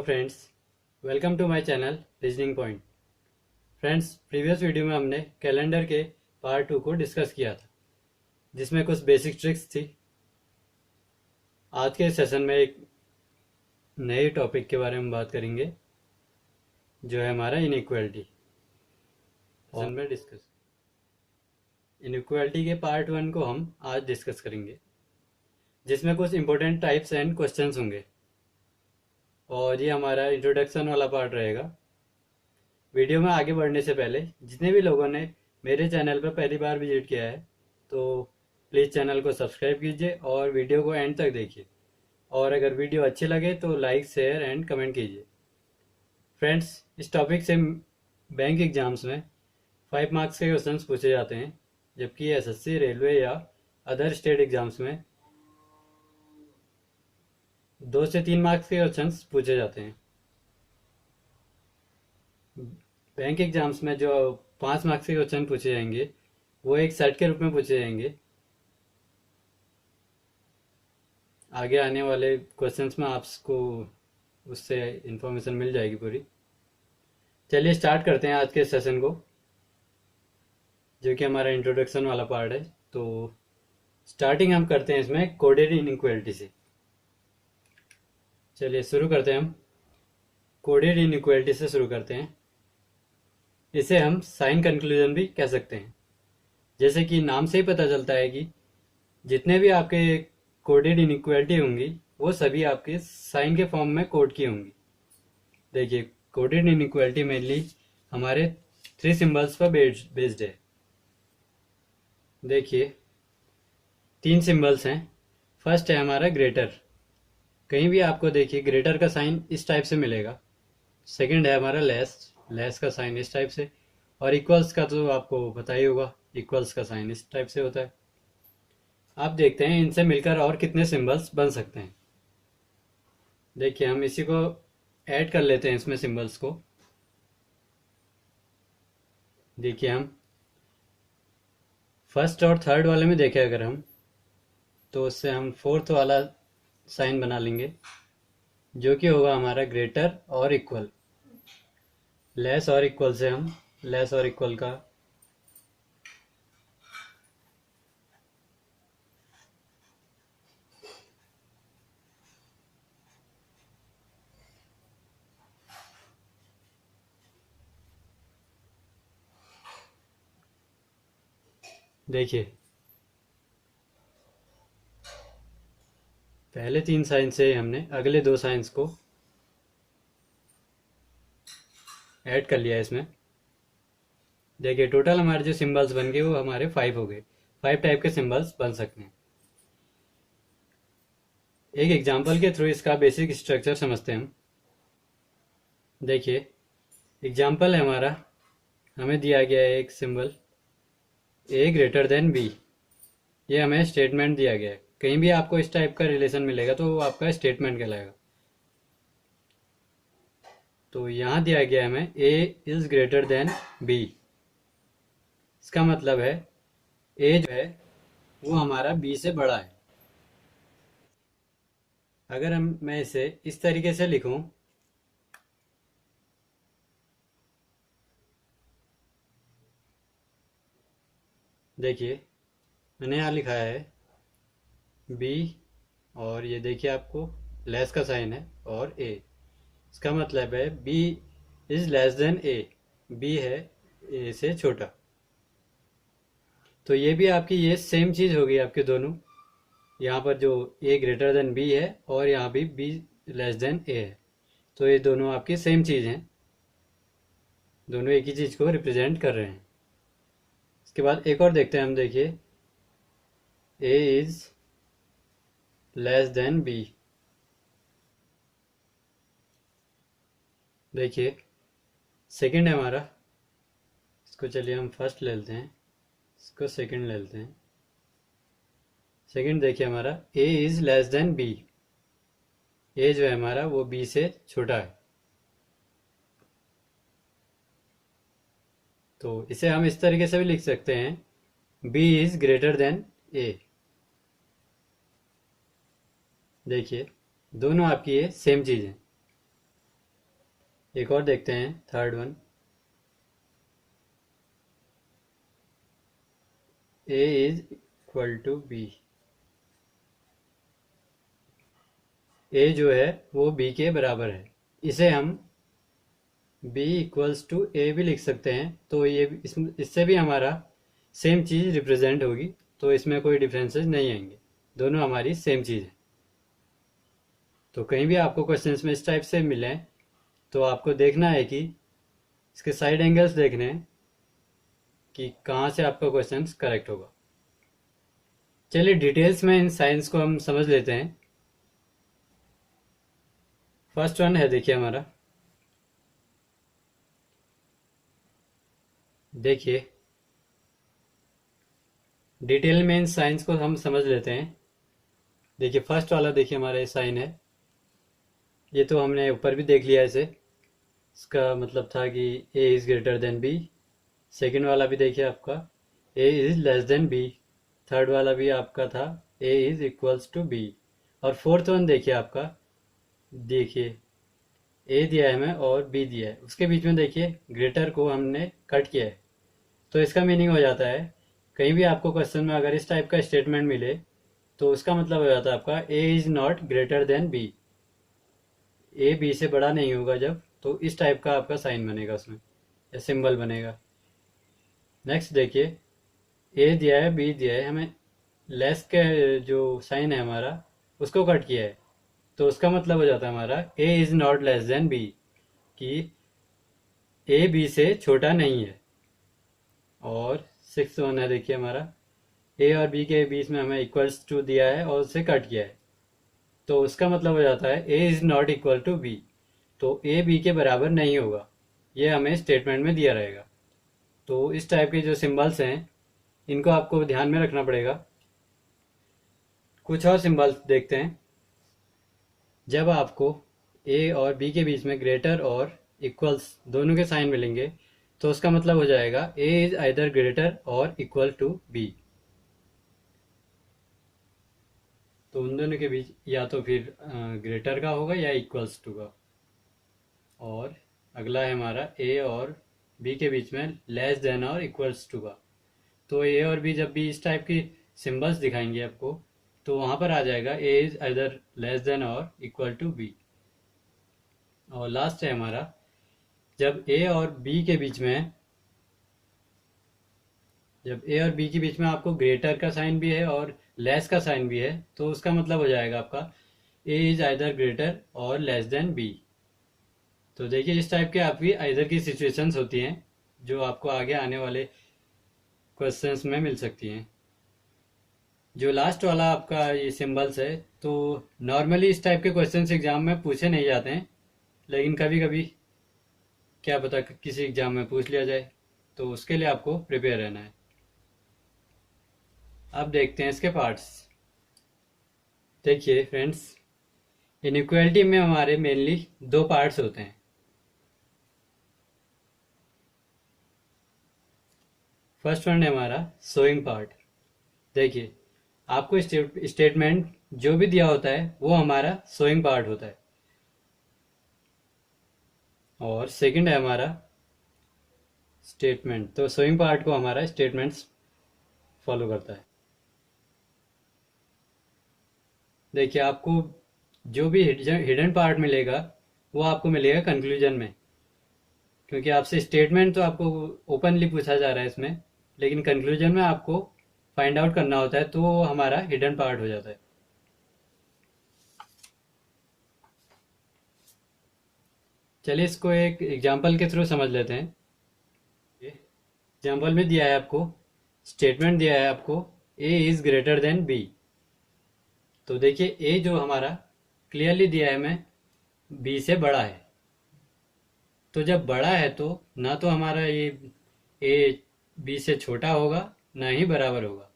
Friends, welcome to my channel reasoning point. Friends, previous video में हमने calendar के part 2 को डिस्कस किया था, जिसमें कुछ बेसिक ट्रिक्स थी। आज के सेशन में एक नए टॉपिक के बारे में बात करेंगे, जो है हमारा इनइक्वालिटी। सेशन में डिस्कस इनइक्वालिटी के पार्ट 1 को हम आज डिस्कस करेंगे, जिसमें कुछ इंपॉर्टेंट टाइप्स एंड क्वेश्चंस होंगे, और ये हमारा इंट्रोडक्शन वाला पार्ट रहेगा। वीडियो में आगे बढ़ने से पहले जितने भी लोगों ने मेरे चैनल पर पहली बार विजिट किया है, तो प्लीज़ चैनल को सब्सक्राइब कीजिए और वीडियो को एंड तक देखिए। और अगर वीडियो अच्छी लगे तो लाइक, शेयर एंड कमेंट कीजिए। फ्रेंड्स, इस टॉपिक से बैंक एग्जाम्स में 5 मार्क्स के क्वेश्चंस पूछे जाते हैं, जबकि एसएससी, रेलवे या अदर स्टेट एग्जाम्स में 2 से 3 मार्क्स के क्वेश्चंस पूछे जाते हैं। बैंक एग्जाम्स में जो 5 मार्क्स के क्वेश्चन पूछे जाएंगे, वो एक सेट के रूप में पूछे जाएंगे। आगे आने वाले क्वेश्चंस में आपको उससे इंफॉर्मेशन मिल जाएगी पूरी। चलिए स्टार्ट करते हैं आज के सेशन को, जो कि हमारा इंट्रोडक्शन वाला पार्ट है। तो स्टार्टिंग हम करते हैं इसमें कोडेड इनइक्वालिटी से। चलिए शुरू करते हैं। हम कोडेड इनइक्वालिटी से शुरू करते हैं। इसे हम साइन कंक्लूजन भी कह सकते हैं। जैसे कि नाम से ही पता चलता है कि जितने भी आपके कोडेड इनइक्वालिटी होंगी, वो सभी आपके साइन के फॉर्म में कोड की होंगी। देखिए, कोडेड इनइक्वालिटी मेनली हमारे 3 सिंबल्स पर बेस्ड है। देखिए, 3 सिंबल्स हैं। फर्स्ट है हमारा ग्रेटर। कहीं भी आपको देखिए ग्रेटर का साइन इस टाइप से मिलेगा। सेकंड है हमारा लेस का साइन इस टाइप से। और इक्वल्स का तो आपको पता ही होगा, इक्वल्स का साइन इस टाइप से होता है। आप देखते हैं इनसे मिलकर और कितने सिंबल्स बन सकते हैं। देखिए, हम इसी को ऐड कर लेते हैं इसमें सिंबल्स को। देखिए, हम फर्स्ट और थर्ड वाले में देखें अगर हम, तो उससे हम फोर्थ वाला साइन बना लेंगे, जो कि होगा हमारा ग्रेटर और इक्वल। लेस और इक्वल से हम लेस और इक्वल का देखिए, पहले 3 साइन से हमने अगले 2 साइंस को ऐड कर लिया इसमें। देखिए, टोटल हमारे जो सिंबल्स बन गए वो हमारे 5 हो गए। 5 टाइप के सिंबल्स बन सकते हैं। एक एग्जांपल के थ्रू इसका बेसिक स्ट्रक्चर समझते हैं हम। देखिए, एग्जांपल है हमारा, हमें दिया गया है एक सिंबल ए ग्रेटर देन बी। ये हमें स्टेटमेंट दिया गया है। कहीं भी आपको इस टाइप का रिलेशन मिलेगा तो वो आपका स्टेटमेंट कहलाएगा। तो यहाँ दिया गया है हमें ए इज ग्रेटर देन बी। इसका मतलब है ए जो है वो हमारा बी से बड़ा है। अगर मैं इसे इस तरीके से लिखूं, देखिए मैंने यहाँ लिखा है बी, और ये देखिए आपको लेस का साइन है और ए। इसका मतलब है B is less than A, B है ए से छोटा। तो ये भी आपकी ये सेम चीज होगी आपके दोनों। यहाँ पर जो ए ग्रेटर देन बी है और यहाँ भी बी लेस देन ए है, तो ये दोनों आपकी सेम चीज हैं। दोनों एक ही चीज को रिप्रेजेंट कर रहे हैं। इसके बाद एक और देखते हैं हम। देखिए, ए इज लेस देन बी। देखिए, सेकंड है हमारा, इसको चलिए हम फर्स्ट ले लेते हैं, इसको सेकंड ले लेते हैं। सेकंड देखिए हमारा ए is less than B. A जो है हमारा वो बी से छोटा है। तो इसे हम इस तरीके से भी लिख सकते हैं, बी इज ग्रेटर देन ए। देखिए, दोनों आपकी ये सेम चीज है। एक और देखते हैं, third one. A is equal to B. A जो है वो बी के बराबर है। इसे हम b इक्वल्स टू ए भी लिख सकते हैं, तो ये इससे भी हमारा सेम चीज़ रिप्रेजेंट होगी, तो इसमें कोई डिफरेंसेस नहीं आएंगे, दोनों हमारी सेम चीज़ है। तो कहीं भी आपको क्वेश्चंस में इस टाइप से मिले तो आपको देखना है कि इसके साइड एंगल्स देखने हैं कि कहाँ से आपका क्वेश्चन करेक्ट होगा। चलिए डिटेल्स में इन साइंस को हम समझ लेते हैं। फर्स्ट वन है, देखिए हमारा, देखिए डिटेल में इन साइंस को हम समझ लेते हैं। देखिए फर्स्ट वाला, देखिए हमारा ये साइन है, ये तो हमने ऊपर भी देख लिया इसे। इसका मतलब था कि a is greater than b। Second वाला भी देखिए आपका a is less than b। Third वाला भी आपका था a is equals to b। और फोर्थ वन देखिए आपका, देखिए a दिया है हमें और b दिया है, उसके बीच में देखिए ग्रेटर को हमने कट किया है। तो इसका मीनिंग हो जाता है, कहीं भी आपको क्वेश्चन में अगर इस टाइप का स्टेटमेंट मिले तो उसका मतलब हो जाता है आपका a is not greater than b। A B से बड़ा नहीं होगा जब, तो इस टाइप का आपका साइन बनेगा उसमें, या सिंबल बनेगा। नेक्स्ट देखिए, ए दिया है बी दिया है, हमें लेस के जो साइन है हमारा उसको कट किया है, तो उसका मतलब हो जाता है हमारा A is not less than B, कि ए बी से छोटा नहीं है। और सिक्स वन है, देखिए हमारा ए और बी के बीच में हमें इक्वल्स टू दिया है और उसे कट किया है, तो उसका मतलब हो जाता है A is not equal to B, तो ए बी के बराबर नहीं होगा, ये हमें स्टेटमेंट में दिया रहेगा। तो इस टाइप के जो सिंबल्स हैं इनको आपको ध्यान में रखना पड़ेगा। कुछ और सिंबल्स देखते हैं। जब आपको ए और बी के बीच में ग्रेटर और इक्वल्स दोनों के साइन मिलेंगे तो उसका मतलब हो जाएगा ए इज आइदर ग्रेटर और इक्वल टू बी। तो उन दोनों के बीच या तो फिर ग्रेटर का होगा या इक्वल्स टू का। और अगला है हमारा ए और बी के बीच में लेस देन और इक्वल्स टू का। तो ए और बी जब भी इस टाइप की सिंबल्स दिखाएंगे आपको, तो वहां पर आ जाएगा A is either less than और इक्वल टू बी। और लास्ट है हमारा, जब ए और बी के बीच में जब ए और बी के बीच में आपको ग्रेटर का साइन भी है और लेस का साइन भी है, तो उसका मतलब हो जाएगा आपका ए इज आइदर ग्रेटर और लेस देन बी। तो देखिए इस टाइप के आपकी आइदर की सिचुएशंस होती हैं जो आपको आगे आने वाले क्वेश्चंस में मिल सकती हैं। जो लास्ट वाला आपका ये सिंबल्स है, तो नॉर्मली इस टाइप के क्वेश्चंस एग्जाम में पूछे नहीं जाते हैं, लेकिन कभी कभी क्या पता किसी एग्जाम में पूछ लिया जाए, तो उसके लिए आपको प्रिपेयर रहना है। अब देखते हैं इसके पार्ट्स। देखिए फ्रेंड्स, इनइक्वालिटी में हमारे मेनली दो पार्ट्स होते हैं। फर्स्ट वन है हमारा शोइंग पार्ट। देखिए आपको स्टेटमेंट जो भी दिया होता है वो हमारा शोइंग पार्ट होता है। और सेकंड है हमारा स्टेटमेंट। तो शोइंग पार्ट को हमारा स्टेटमेंट्स फॉलो करता है। देखिए आपको जो भी हिडन पार्ट मिलेगा वो आपको मिलेगा कंक्लूजन में, क्योंकि आपसे स्टेटमेंट तो आपको ओपनली पूछा जा रहा है इसमें, लेकिन कंक्लूजन में आपको फाइंड आउट करना होता है, तो वो हमारा हिडन पार्ट हो जाता है। चलिए इसको एक एग्जांपल के थ्रू समझ लेते हैं। एग्जांपल में दिया है आपको, स्टेटमेंट दिया है आपको ए इज ग्रेटर देन बी। तो देखिए ए जो हमारा क्लियरली दिया है हमें बी से बड़ा है, तो जब बड़ा है तो ना तो हमारा ये ए बी से छोटा होगा ना ही बराबर होगा।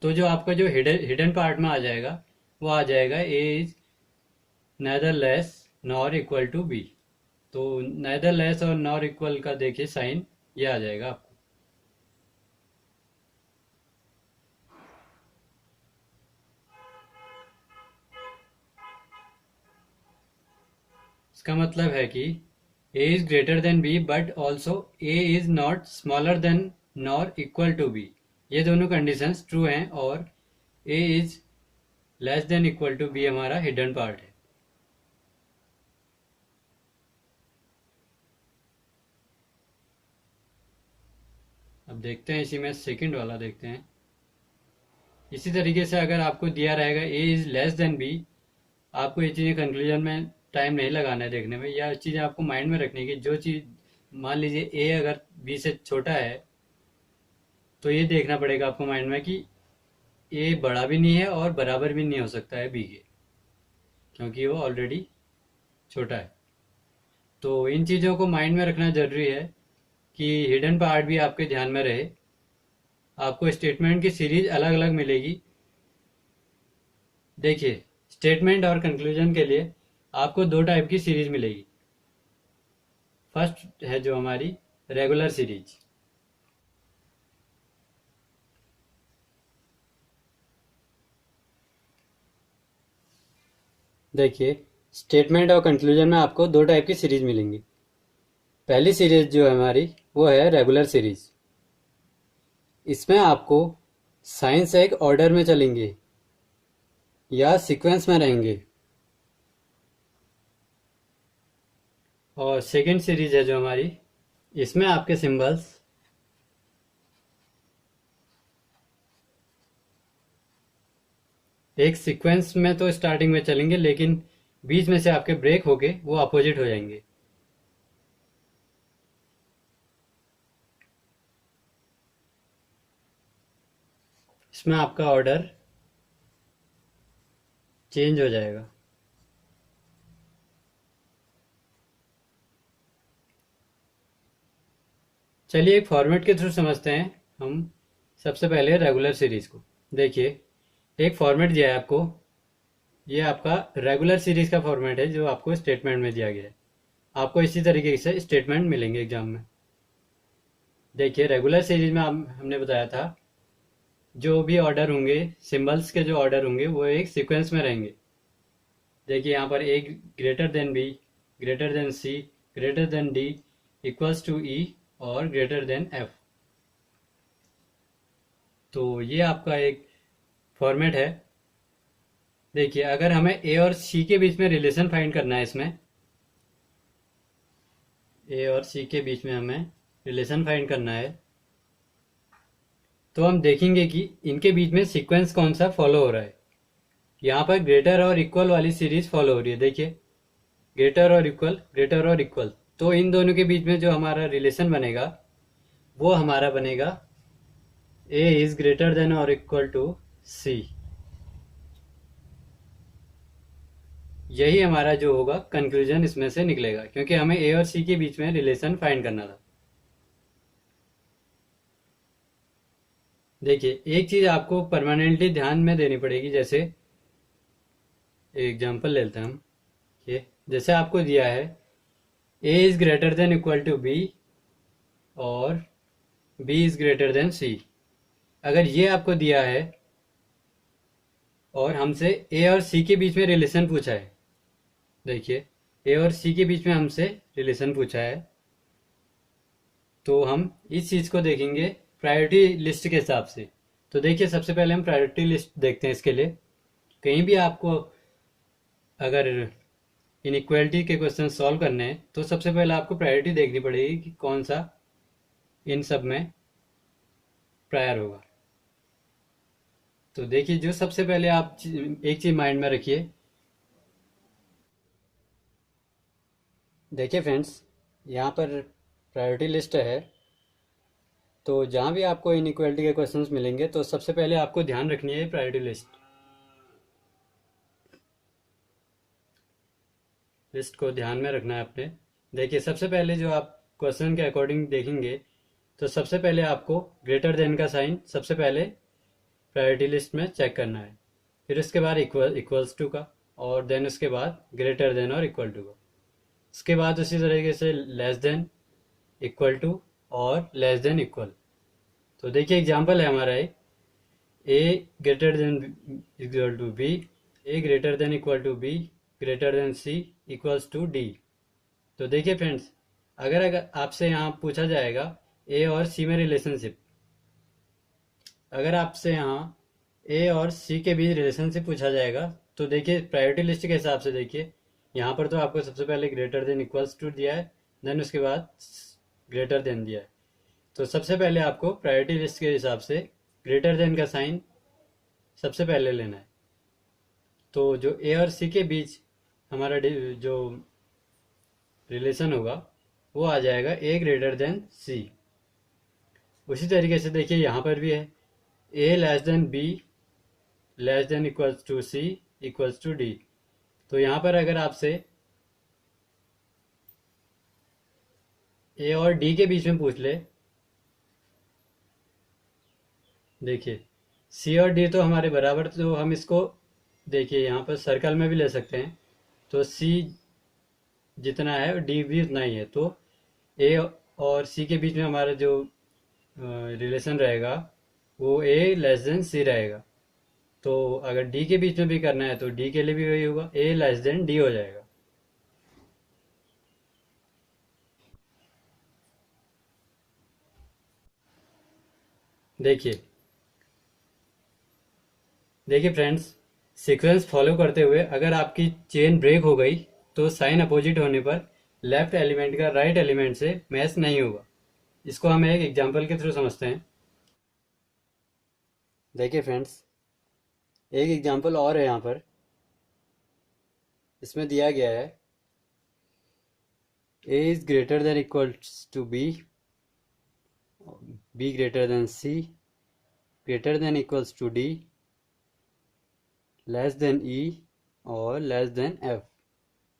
तो जो आपका जो हिडन पार्ट में आ जाएगा वो आ जाएगा A is neither less nor equal to B. तो नाइदर लेस और नॉर इक्वल का देखिए साइन ये आ जाएगा आपको। इसका मतलब है कि A is greater than B but also A is not smaller than nor equal to B. ये दोनों कंडीशंस ट्रू हैं और A is less than equal to B हमारा हिडन पार्ट है। अब देखते हैं इसी में सेकंड वाला देखते हैं। इसी तरीके से अगर आपको दिया रहेगा ए इज लेस देन बी, आपको ये चीज़ें कंक्लूजन में टाइम नहीं लगाना है देखने में, या चीज़ें आपको माइंड में रखनी है कि जो चीज़ मान लीजिए ए अगर बी से छोटा है तो ये देखना पड़ेगा आपको माइंड में कि ए बड़ा भी नहीं है और बराबर भी नहीं हो सकता है बी के, क्योंकि वो ऑलरेडी छोटा है। तो इन चीज़ों को माइंड में रखना ज़रूरी है कि हिडन पार्ट भी आपके ध्यान में रहे। आपको स्टेटमेंट की सीरीज अलग अलग मिलेगी। देखिए, स्टेटमेंट और कंक्लूजन के लिए आपको दो टाइप की सीरीज मिलेगी। फर्स्ट है जो हमारी रेगुलर सीरीज। देखिए, स्टेटमेंट और कंक्लूजन में आपको दो टाइप की सीरीज मिलेंगी। पहली सीरीज जो है हमारी वो है रेगुलर सीरीज। इसमें आपको साइंस एक ऑर्डर में चलेंगे या सीक्वेंस में रहेंगे। और सेकंड सीरीज है जो हमारी, इसमें आपके सिंबल्स एक सीक्वेंस में तो स्टार्टिंग में चलेंगे लेकिन बीच में से आपके ब्रेक होके वो अपोजिट हो जाएंगे। इसमें आपका ऑर्डर चेंज हो जाएगा। चलिए एक फॉर्मेट के थ्रू समझते हैं हम सबसे पहले रेगुलर सीरीज को। देखिए, एक फॉर्मेट दिया है आपको, ये आपका रेगुलर सीरीज का फॉर्मेट है जो आपको स्टेटमेंट में दिया गया है। आपको इसी तरीके से स्टेटमेंट मिलेंगे एग्जाम में। देखिए, रेगुलर सीरीज में हमने बताया था जो भी ऑर्डर होंगे, सिंबल्स के जो ऑर्डर होंगे वो एक सीक्वेंस में रहेंगे। देखिए यहाँ पर A greater than B, greater than C, greater than D, equals to E और ग्रेटर देन एफ। तो ये आपका एक फॉर्मेट है। देखिए, अगर हमें ए और सी के बीच में रिलेशन फाइंड करना है, इसमें ए और सी के बीच में हमें रिलेशन फाइंड करना है, तो हम देखेंगे कि इनके बीच में सीक्वेंस कौन सा फॉलो हो रहा है। यहाँ पर ग्रेटर और इक्वल वाली सीरीज फॉलो हो रही है। देखिए, ग्रेटर और इक्वल, ग्रेटर और इक्वल, तो इन दोनों के बीच में जो हमारा रिलेशन बनेगा वो हमारा बनेगा ए इज ग्रेटर देन और इक्वल टू सी। यही हमारा जो होगा कंक्लूजन इसमें से निकलेगा, क्योंकि हमें ए और सी के बीच में रिलेशन फाइंड करना था। देखिए, एक चीज आपको परमानेंटली ध्यान में देनी पड़ेगी। जैसे एग्जांपल लेते हैं हम, ये जैसे आपको दिया है A is greater than equal to B और B is greater than C. अगर ये आपको दिया है और हमसे ए और सी के बीच में रिलेशन पूछा है, देखिए ए और सी के बीच में हमसे रिलेशन पूछा है, तो हम इस चीज को देखेंगे प्रायोरिटी लिस्ट के हिसाब से। तो देखिए, सबसे पहले हम प्रायोरिटी लिस्ट देखते हैं इसके लिए। कहीं भी आपको अगर इनइक्वालिटी के क्वेश्चन सॉल्व करने हैं तो सबसे पहले आपको प्रायोरिटी देखनी पड़ेगी कि कौन सा इन सब में प्रायर होगा। तो देखिए, जो सबसे पहले आप एक चीज माइंड में रखिए। देखिए फ्रेंड्स, यहाँ पर प्रायोरिटी लिस्ट है, तो जहाँ भी आपको इनइक्वालिटी के क्वेश्चंस मिलेंगे तो सबसे पहले आपको ध्यान रखनी है प्रायोरिटी लिस्ट को ध्यान में रखना है आपने। देखिए, सबसे पहले जो आप क्वेश्चन के अकॉर्डिंग देखेंगे तो सबसे पहले आपको ग्रेटर देन का साइन सबसे पहले प्रायोरिटी लिस्ट में चेक करना है, फिर उसके बाद इक्वल्स टू का, और देन उसके बाद ग्रेटर देन और इक्वल टू का। उसके बाद उसी तरीके से लेस देन, इक्वल टू और लेस देन इक्वल। तो देखिए, एग्जांपल है हमारा A greater than equal to B, A greater than equal to B, greater than C, equals to D. तो देखिए फ्रेंड्स, अगर आपसे यहाँ पूछा जाएगा ए और सी में रिलेशनशिप, अगर आपसे यहाँ ए और सी के बीच रिलेशनशिप पूछा जाएगा, तो देखिए प्रायोरिटी लिस्ट के हिसाब से देखिए, यहाँ पर तो आपको सबसे पहले ग्रेटर देन इक्वल्स टू दिया है, देन उसके बाद ग्रेटर देन दिया है। तो सबसे पहले आपको प्रायोरिटी लिस्ट के हिसाब से ग्रेटर देन का साइन सबसे पहले लेना है। तो जो ए और सी के बीच हमारा जो रिलेशन होगा वो आ जाएगा ए ग्रेटर देन सी। उसी तरीके से देखिए यहाँ पर भी है A less than B less than equals to C equals to D. तो यहाँ पर अगर आपसे ए और डी के बीच में पूछ ले, देखिए सी और डी तो हमारे बराबर, तो हम इसको देखिए यहाँ पर सर्कल में भी ले सकते हैं। तो सी जितना है डी भी उतना ही है, तो ए और सी के बीच में हमारा जो रिलेशन रहेगा वो ए लेस देन सी रहेगा। तो अगर डी के बीच में भी करना है तो डी के लिए भी वही होगा, ए लेस देन डी हो जाएगा। देखिए देखिए फ्रेंड्स, सीक्वेंस फॉलो करते हुए अगर आपकी चेन ब्रेक हो गई तो साइन अपोजिट होने पर लेफ्ट एलिमेंट का राइट एलिमेंट से मैच नहीं होगा। इसको हम एक एग्जांपल के थ्रू समझते हैं। देखिए फ्रेंड्स, एक एग्जांपल और है यहाँ पर। इसमें दिया गया है a is greater than equals to b greater than c, greater than equals to d, less than e और लेस देन f।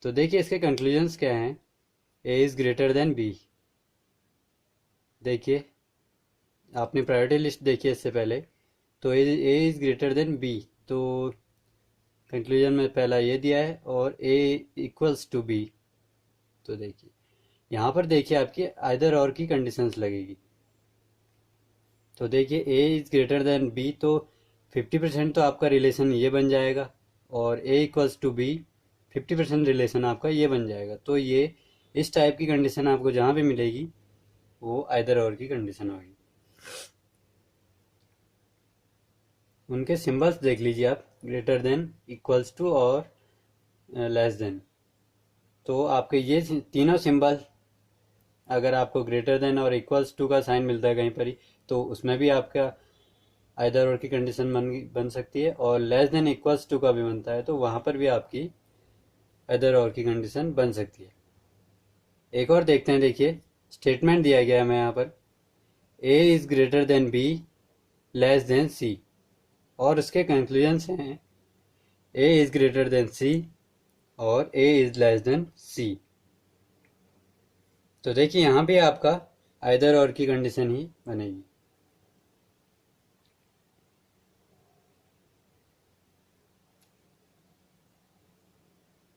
तो देखिए इसके कंक्लूजन्स क्या हैं। a is greater than b, देखिए आपने प्रायोरिटी लिस्ट देखी है इससे पहले, तो a is greater than b, तो कंक्लूजन में पहला ये दिया है और a इक्वल्स टू b। तो देखिए यहाँ पर देखिए आपकी आइदर और की कंडीशंस लगेगी। तो देखिए a is greater than b, तो 50% तो आपका रिलेशन ये बन जाएगा, और a equals to b 50% relation आपका ये बन जाएगा। तो ये इस टाइप की कंडीशन आपको जहाँ भी मिलेगी वो आइदर और की कंडीशन होगी। उनके सिंबल्स देख लीजिए आप, ग्रेटर देन, इक्वल्स टू और लेस देन। तो आपके ये तीनों सिंबल, अगर आपको ग्रेटर देन और इक्वल्स टू का साइन मिलता है कहीं पर ही, तो उसमें भी आपका आइदर और की कंडीशन बन सकती है, और लेस देन इक्वल्स टू का भी बनता है, तो वहाँ पर भी आपकी आइदर और की कंडीशन बन सकती है। एक और देखते हैं। देखिए स्टेटमेंट दिया गया है हमें यहाँ पर, a is greater than b less than c, और उसके कंक्लूजन्स हैं a is greater then c और a is less then c। तो देखिए यहाँ भी आपका आइदर और की कंडीशन ही बनेगी।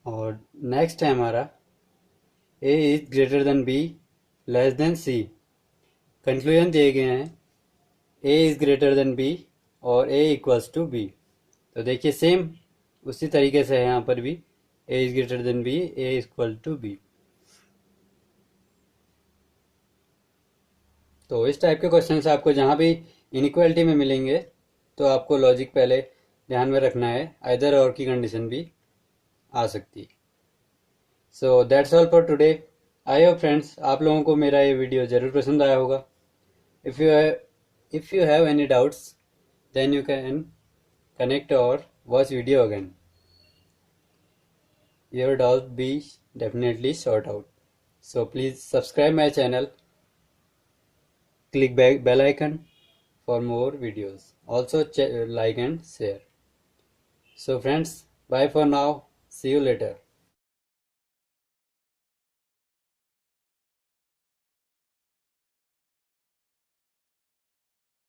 और नेक्स्ट है हमारा a is greater than b less than c। Conclusion दिए गए हैं a is greater than b और a इक्वल्स टू b। तो देखिए सेम उसी तरीके से है यहाँ पर भी, a is greater than b, a equal to b। तो इस टाइप के क्वेश्चन आपको जहाँ भी इनइक्वालिटी में मिलेंगे तो आपको लॉजिक पहले ध्यान में रखना है, आइदर और की कंडीशन भी आ सकती है। So that's all for today. I hope friends आप लोगों को मेरा ये वीडियो ज़रूर पसंद आया होगा। If you have any doubts then you can connect और watch video again. Your doubt be definitely sort out. So please subscribe my channel, click bell icon for more videos. Also like and share. So friends, bye for now. See you later.